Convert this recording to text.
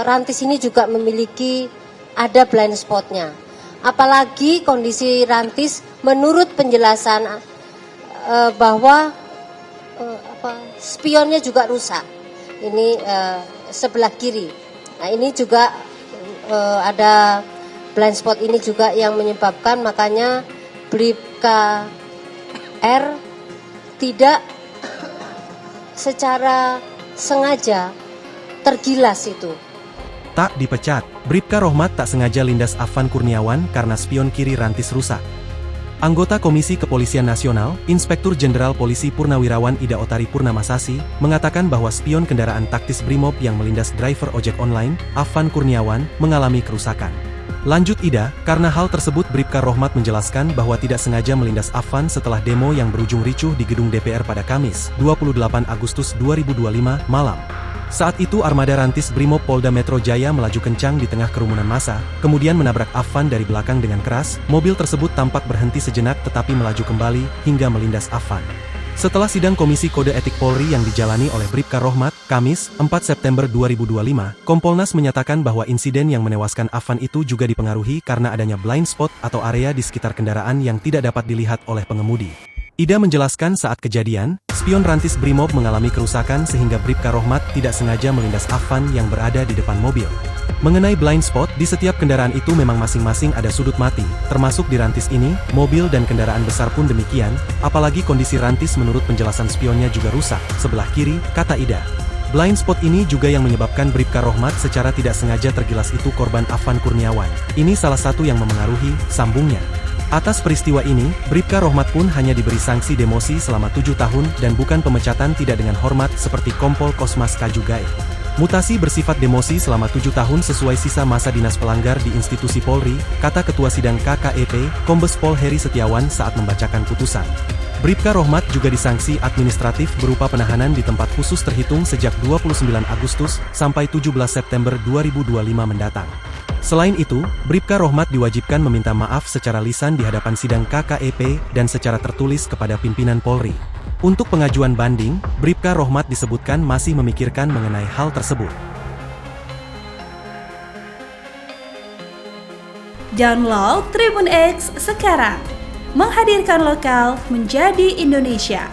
Rantis ini juga memiliki ada blind spotnya. Apalagi kondisi Rantis menurut penjelasan bahwa spionnya juga rusak. Ini sebelah kiri. Nah ini juga ada blind spot ini juga yang menyebabkan makanya Bribka R tidak secara sengaja tergilas itu. Tak dipecat, Bribka Rohmat tak sengaja lindas Afan Kurniawan karena spion kiri Rantis rusak. Anggota Komisi Kepolisian Nasional, Inspektur Jenderal Polisi Purnawirawan Ida Otari Purnamasasi, mengatakan bahwa spion kendaraan taktis Brimob yang melindas driver ojek online, Afan Kurniawan, mengalami kerusakan. Lanjut Ida, karena hal tersebut Bribka Rohmat menjelaskan bahwa tidak sengaja melindas Afan setelah demo yang berujung ricuh di gedung DPR pada Kamis, 28 Agustus 2025, malam. Saat itu armada Rantis Brimob Polda Metro Jaya melaju kencang di tengah kerumunan massa, kemudian menabrak Afan dari belakang dengan keras. Mobil tersebut tampak berhenti sejenak tetapi melaju kembali, hingga melindas Afan. Setelah sidang Komisi Kode Etik Polri yang dijalani oleh Bribka Rohmat, Kamis, 4 September 2025, Kompolnas menyatakan bahwa insiden yang menewaskan Afan itu juga dipengaruhi karena adanya blind spot atau area di sekitar kendaraan yang tidak dapat dilihat oleh pengemudi. Ida menjelaskan saat kejadian, spion Rantis Brimob mengalami kerusakan sehingga Bribka Rohmat tidak sengaja melindas Afan yang berada di depan mobil. Mengenai blind spot, di setiap kendaraan itu memang masing-masing ada sudut mati, termasuk di Rantis ini, mobil dan kendaraan besar pun demikian, apalagi kondisi Rantis menurut penjelasan spionnya juga rusak, sebelah kiri, kata Ida. Blind spot ini juga yang menyebabkan Bribka Rohmat secara tidak sengaja tergilas itu korban Afan Kurniawan. Ini salah satu yang memengaruhi, sambungnya. Atas peristiwa ini, Bribka Rohmat pun hanya diberi sanksi demosi selama 7 tahun dan bukan pemecatan tidak dengan hormat seperti Kompol Kosmas Kajugai. Mutasi bersifat demosi selama 7 tahun sesuai sisa masa dinas pelanggar di institusi Polri, kata Ketua Sidang KKEP, Kombes Pol Heri Setiawan saat membacakan putusan. Bribka Rohmat juga disanksi administratif berupa penahanan di tempat khusus terhitung sejak 29 Agustus sampai 17 September 2025 mendatang. Selain itu, Bribka Rohmat diwajibkan meminta maaf secara lisan di hadapan sidang KKEP dan secara tertulis kepada pimpinan Polri. Untuk pengajuan banding, Bribka Rohmat disebutkan masih memikirkan mengenai hal tersebut. Download Tribun X sekarang, menghadirkan lokal menjadi Indonesia.